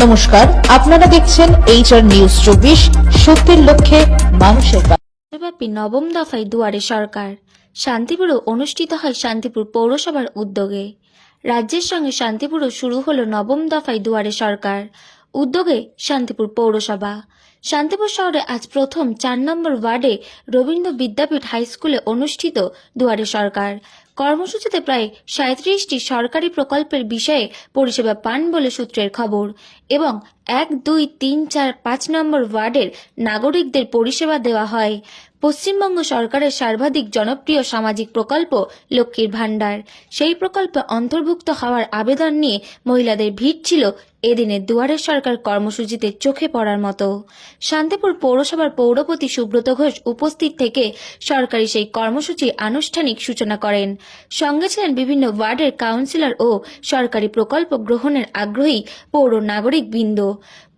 নমস্কার, আপনারা দেখছেন HR নিউজ 24, সত্যের লক্ষ্যে মানুষের ব্যাপী নবম দফায় দুয়ারে সরকার। শান্তিপুরে অনুষ্ঠিত হয় শান্তিপুর পৌরসভার উদ্যোগে। রাজ্যের সঙ্গে শান্তিপুরও শুরু হলো নবম দফায় দুয়ারে সরকার উদ্যোগে শান্তিপুর পৌরসভা। শান্তিপুর শহরে আজ প্রথম 4 নম্বর ওয়ার্ডে রবীন্দ্র বিদ্যাপীঠ হাই স্কুলে অনুষ্ঠিত দুয়ারে সরকার কর্মসূচিতে প্রায় 37টি সরকারি প্রকল্পের বিষয়ে পরিষেবা পান বলে সূত্রের খবর এবং 1, 2, 3, 4, 5 নম্বর ওয়ার্ডের নাগরিকদের পরিষেবা দেওয়া হয়। পশ্চিমবঙ্গ সরকারের সর্বাধিক জনপ্রিয় সামাজিক প্রকল্প লক্ষ্মীর ভাণ্ডার, সেই প্রকল্পে অন্তর্ভুক্ত হওয়ার আবেদন নিয়ে মহিলাদের ভিড় ছিল এদিনের দুয়ারে সরকার কর্মসূচিতে চোখে পড়ার মতো। শান্তিপুর পৌরসভার পৌরপতি সুব্রত ঘোষ উপস্থিত থেকে সরকারি সেই কর্মসূচির আনুষ্ঠানিক সূচনা করেন। সঙ্গে ছিলেন বিভিন্ন ওয়ার্ডের কাউন্সিলর ও সরকারি প্রকল্প গ্রহণের আগ্রহী পৌর নাগরিক বৃন্দ।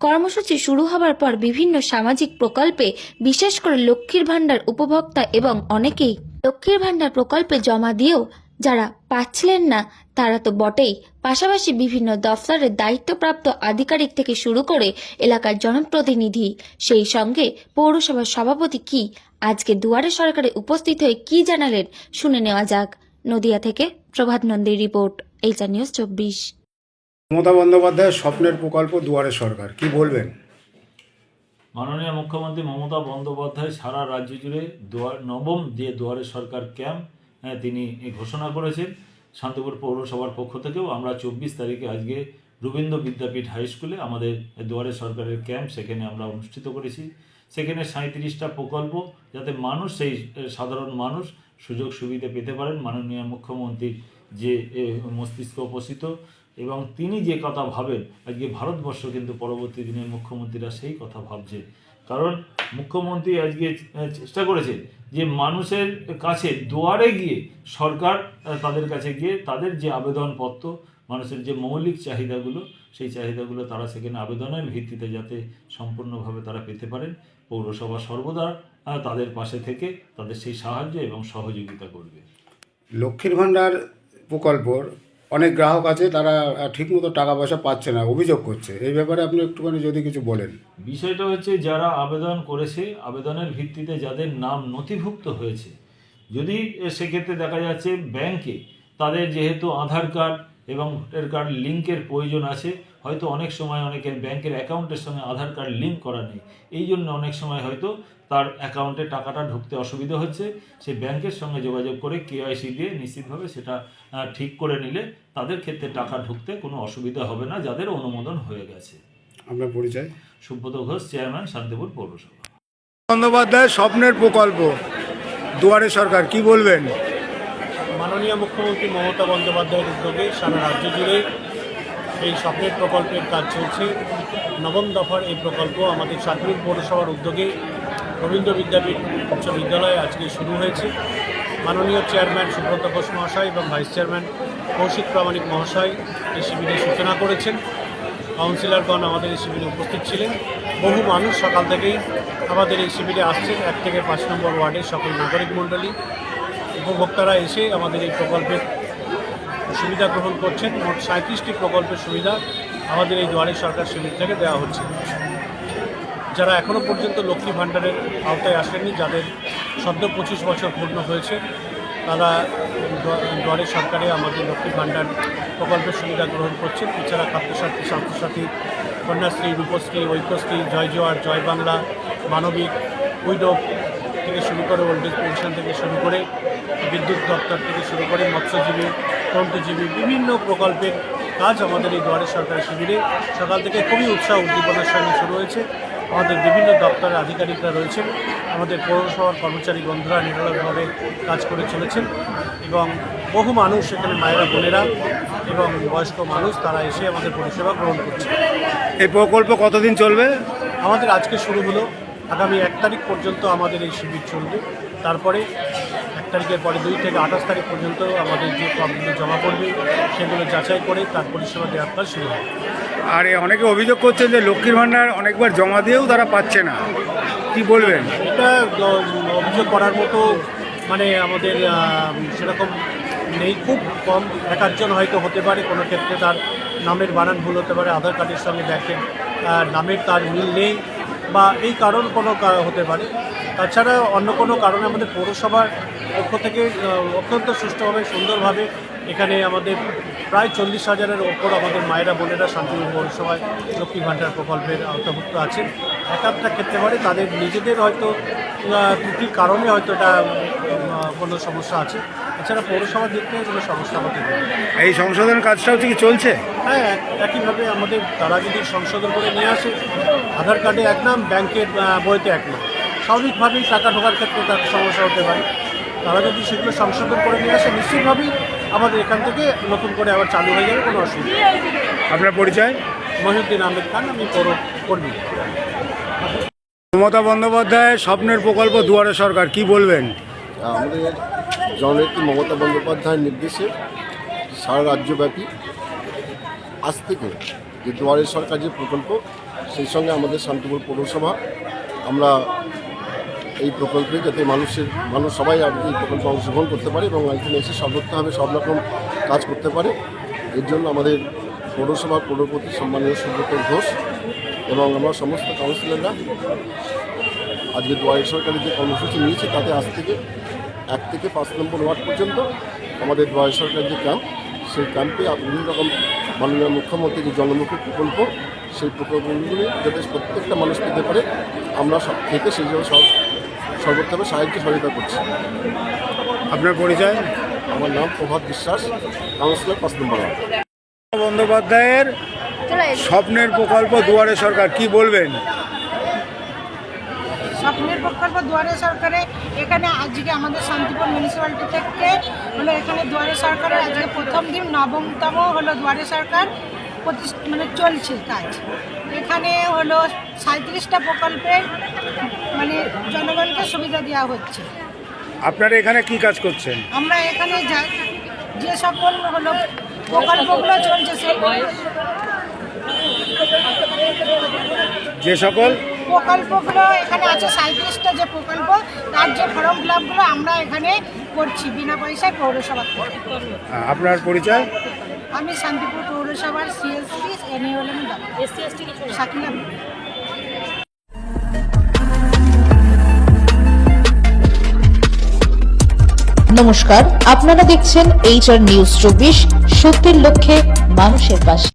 কর্মসূচি শুরু হবার পর বিভিন্ন সামাজিক প্রকল্পে বিশেষ করে লক্ষ্মীর ভাণ্ডার উপভোক্তা এবং অনেকেই লক্ষ্মীর ভাণ্ডার প্রকল্পে জমা দিয়েও যারা পাচ্ছিলেন না তারা তো বটেই, পাশাপাশি বিভিন্ন দফতরের দায়িত্বপ্রাপ্ত আধিকারিক থেকে শুরু করে এলাকার জনপ্রতিনিধি, সেই সঙ্গে পৌরসভার সভাপতি কি আজকে দুয়ারে সরকারে উপস্থিত হয়ে কি জানালেন শুনে নেওয়া যাক। নদিয়া থেকে প্রভাত নন্দীর রিপোর্ট, HR নিউজ 24। মমতা বন্দ্যোপাধ্যায়ের স্বপ্নের প্রকল্প দুয়ারে সরকার, কি বলবেন? মাননীয় মুখ্যমন্ত্রী মমতা বন্দ্যোপাধ্যায় সারা রাজ্য জুড়ে নবম যে দুয়ারে সরকার ক্যাম্প তিনি ঘোষণা করেছেন। শান্তিপুর পৌরসভার পক্ষ থেকেও আমরা 24 তারিখে আজকে রবীন্দ্র বিদ্যাপীঠ হাই স্কুলে আমাদের দুয়ারে সরকারের ক্যাম্প সেখানে আমরা অনুষ্ঠিত করেছি। সেখানে 37টা প্রকল্প যাতে মানুষ, সেই সাধারণ মানুষ সুযোগ সুবিধা পেতে পারেন। মাননীয় মুখ্যমন্ত্রীর যে মস্তিষ্ক উপস্থিত এবং তিনি যে কথা ভাবেন, আজকে ভারতবর্ষ কিন্তু পরবর্তী দিনে মুখ্যমন্ত্রীরা সেই কথা ভাবছে। কারণ মুখ্যমন্ত্রী আজকে চেষ্টা করেছে যে মানুষের কাছে দুয়ারে গিয়ে সরকার তাদের কাছে গিয়ে তাদের যে আবেদনপত্র, মানুষের যে মৌলিক চাহিদাগুলো, সেই চাহিদাগুলো তারা সেখানে আবেদনের ভিত্তিতে যাতে সম্পূর্ণভাবে তারা পেতে পারেন। পৌরসভা সর্বদা তাদের পাশে থেকে তাদের সেই সাহায্য এবং সহযোগিতা করবে। লক্ষ্মীর ভাণ্ডার প্রকল্পর অনেক গ্রাহক আছে, তারা ঠিকমতো টাকা পয়সা পাচ্ছে না, অভিযোগ করছে। এই ব্যাপারে আপনি একটুখানি যদি কিছু বলেন। বিষয়টা হচ্ছে, যারা আবেদন করেছে, আবেদনের ভিত্তিতে যাদের নাম নথিভুক্ত হয়েছে, যদি সেক্ষেত্রে দেখা যাচ্ছে ব্যাংকে তাদের যেহেতু আধার কার্ড এবং ভোটার কার্ড লিঙ্কের প্রয়োজন আছে, হয়তো অনেক সময় অনেকের ব্যাংকের অ্যাকাউন্টের সঙ্গে আধার কার্ড লিঙ্ক করা নেই, এই জন্য অনেক সময় হয়তো তার অ্যাকাউন্টে টাকাটা ঢুকতে অসুবিধা হচ্ছে। সেই ব্যাংকের সঙ্গে যোগাযোগ করে KYC দিয়ে নিশ্চিতভাবে সেটা ঠিক করে নিলে তাদের ক্ষেত্রে টাকা ঢুকতে কোনো অসুবিধা হবে না, যাদের অনুমোদন হয়ে গেছে। আপনার পরিচয়? সুব্রত ঘোষ, চেয়ারম্যান, শান্তিপুর পৌরসভা। বন্দ্যোপাধ্যায়ের স্বপ্নের প্রকল্প দুয়ারে সরকার, কি বলবেন? মাননীয় মুখ্যমন্ত্রী মমতা বন্দ্যোপাধ্যায়ের উদ্যোগে সারা রাজ্য জুড়ে এই স্বপ্নের প্রকল্পের কাজ চলছে। নবম দফার এই প্রকল্প আমাদের শান্তিপুর পৌরসভার উদ্যোগে রবীন্দ্র বিদ্যাপীঠ উচ্চ বিদ্যালয়ে আজকে শুরু হয়েছে। মাননীয় চেয়ারম্যান সুব্রত ঘোষ মহাশয় এবং ভাইস চেয়ারম্যান কৌশিক প্রামাণিক মহাশয় এই শিবিরের সূচনা করেছেন। কাউন্সিলরগণ আমাদের এই শিবিরে উপস্থিত ছিলেন। বহু মানুষ সকাল থেকেই আমাদের এই শিবিরে আসছেন। 1 থেকে 5 নম্বর ওয়ার্ডের সকল নাগরিক মণ্ডলী, উপভোক্তারা এসে আমাদের এই প্রকল্পের সুবিধা গ্রহণ করছেন। মোট 37টি প্রকল্পের সুবিধা আমাদের এই দুয়ারে সরকার শিবির থেকে দেওয়া হচ্ছে। যারা এখনও পর্যন্ত লক্ষ্মী ভাণ্ডারের আওতায় আসেননি, যাদের সদ্য 25 বছর পূর্ণ হয়েছে, তারা দুয়ারে সরকারে আমাদের লক্ষ্মী ভাণ্ডার প্রকল্পের সুবিধা গ্রহণ করছেন। এছাড়া খাদ্যসাথী, স্বাস্থ্যসাথী, কন্যাশ্রী, রূপশ্রী, ঐক্যশ্রী, জয় জোয়ার, জয় বাংলা, মানবিক, উইডো থেকে শুরু করে ওল্ড এজ পেনশন থেকে শুরু করে বিদ্যুৎ দপ্তর থেকে শুরু করে মৎস্যজীবী, তন্তুজীবী, বিভিন্ন প্রকল্পের কাজ আমাদের এই দুয়ারে সরকার শিবিরে সকাল থেকে খুবই উৎসাহ উদ্দীপনার সঙ্গে শুরু হয়েছে। আমাদের বিভিন্ন দপ্তরের আধিকারিকরা রয়েছেন, আমাদের পৌরসভার কর্মচারী বন্ধুরা নিরলসভাবে কাজ করে চলেছেন এবং বহু মানুষ, এখানে মায়েরা, বোনেরা এবং বয়স্ক মানুষ, তারা এসে আমাদের পরিষেবা গ্রহণ করছে। এই প্রকল্প কতদিন চলবে? আমাদের আজকে শুরু হলো, আগামী 1 তারিখ পর্যন্ত আমাদের এই শিবির চলবে। তারপরে 1 তারিখের পরে 2 থেকে 28 তারিখ পর্যন্ত আমাদের যে ফর্মগুলো জমা পড়বে সেগুলো যাচাই করে তার পরিষেবা দেওয়ার কাজ শুরু হবে। আর অনেকে অভিযোগ করছেন যে লক্ষ্মীর ভাণ্ডার অনেকবার জমা দিয়েও তারা পাচ্ছে না, কি বলবেন? এটা অভিযোগ করার মতো মানে আমাদের সেরকম নেই, খুব কম, 1-8 জন হয়তো হতে পারে, কোনো ক্ষেত্রে তার নামের বানান ভুল হতে পারে, আধার কার্ডের সঙ্গে দেখেন নামের তার মিল নেই, বা এই কারণ কোনো হতে পারে। তাছাড়া অন্য কোনো কারণে আমাদের পৌরসভার পক্ষ থেকে অত্যন্ত সুষ্ঠুভাবে সুন্দরভাবে এখানে আমাদের প্রায় 40,000-এর ওপর আমাদের মায়েরা বোনেরা শান্তিপুর পৌরসভায় লক্ষ্মী ভাণ্ডার প্রকল্পের আওতাভুক্ত আছেন। একটা ক্ষেত্রে পারে তাদের নিজেদের হয়তো ত্রুটির কারণে হয়তো এটা কোনো সমস্যা আছে, এছাড়া পৌরসভার দিক থেকে কোনো সমস্যা হতে পারে। এই সংশোধন কাজটাও কি চলছে? হ্যাঁ, একইভাবে আমাদের তারা যদি সংশোধন করে নিয়ে আসে, আধার কার্ডে এক নাম, ব্যাংকের বইতে এক নাম, স্বাভাবিকভাবেই টাকা ঢোকার ক্ষেত্রে তার সমস্যা হতে পারে। তারা যদি সেগুলো সংশোধন করে নিয়ে আসে, নিশ্চিতভাবেই আমাদের এখান থেকে নতুন করে আবার চালু হয়ে যাবে, কোনো অসুবিধা নেই। আপনার পরিচয়? মহিউদ্দিন আহমেদ খান, আমি পৌর কর্মী। মমতা বন্দ্যোপাধ্যায়ের স্বপ্নের প্রকল্প দুয়ারে সরকার, কি বলবেন? আমাদের জননেত্রী মমতা বন্দ্যোপাধ্যায়ের নির্দেশে সারা রাজ্যব্যাপী আজ থেকে যে দুয়ারে সরকার যে প্রকল্প, সেই সঙ্গে আমাদের শান্তিপুর পৌরসভা আমরা এই প্রকল্পে যাতে মানুষ সবাই আর এই প্রকল্পে অংশগ্রহণ করতে পারে এবং এখানে এসে সর্বোত্তভাবে সব রকম কাজ করতে পারে। এর জন্য আমাদের পৌরসভা পৌরপতি সম্মানীয় সুব্রত ঘোষ এবং আমরা সমস্ত কাউন্সিলররা আজকে দুয়ারে সরকারের যে কর্মসূচি নিয়েছি, তাতে আজ থেকে 1 থেকে 5 নম্বর ওয়ার্ড পর্যন্ত আমাদের দুয়ারে সরকারের যে ক্যাম্প, সেই ক্যাম্পে বিভিন্ন রকম মাননীয় মুখ্যমন্ত্রীর যে জনমুখী প্রকল্প, সেই প্রকল্পগুলি যাতে প্রত্যেকটা মানুষ পেতে পারে, আমরা সব থেকে সেই জন্য সর্বোত্তমভাবে সাহায্য সহায়তা করছি। আপনার পরিচয়? আমার নাম প্রভাত বিশ্বাস, কাউন্সিলর 5 নম্বর ওয়ার্ড। বন্দ্যোপাধ্যায়ের স্বপ্নের প্রকল্প দুয়ারে সরকার, কি বলবেন? স্বপ্নের প্রকল্প দুয়ারে সরকারে এখানে আজকে আমাদের শান্তিপুর মিউনিসিপ্যালিটি থেকে হলো এখানে দুয়ারে সরকারের আজকে প্রথম দিন, 9তম হলো দুয়ারে সরকার মানে চলছে কাজ। এখানে হলো 37টা প্রকল্পের মানে জনগণকে সুবিধা দেওয়া হচ্ছে। আপনারা এখানে কি কাজ করছেন? আমরা এখানে যে সকল হলো প্রকল্পগুলো চলছে, সেই যে সকল প্রকল্পগুলো এখানে আছে 37টা যে প্রকল্প, তার যে ফর্ম ফিল আপগুলো আমরা এখানে করছি বিনা পয়সায় পৌরসভা থেকে। আপনার পরিচয়? আমি শান্তিপুর পৌরসভার সিএসপি এনএলএম সাকিনা। নমস্কার, আপনারা দেখছেন HR নিউজ 24, সত্যের লক্ষ্যে মানুষের পাশে।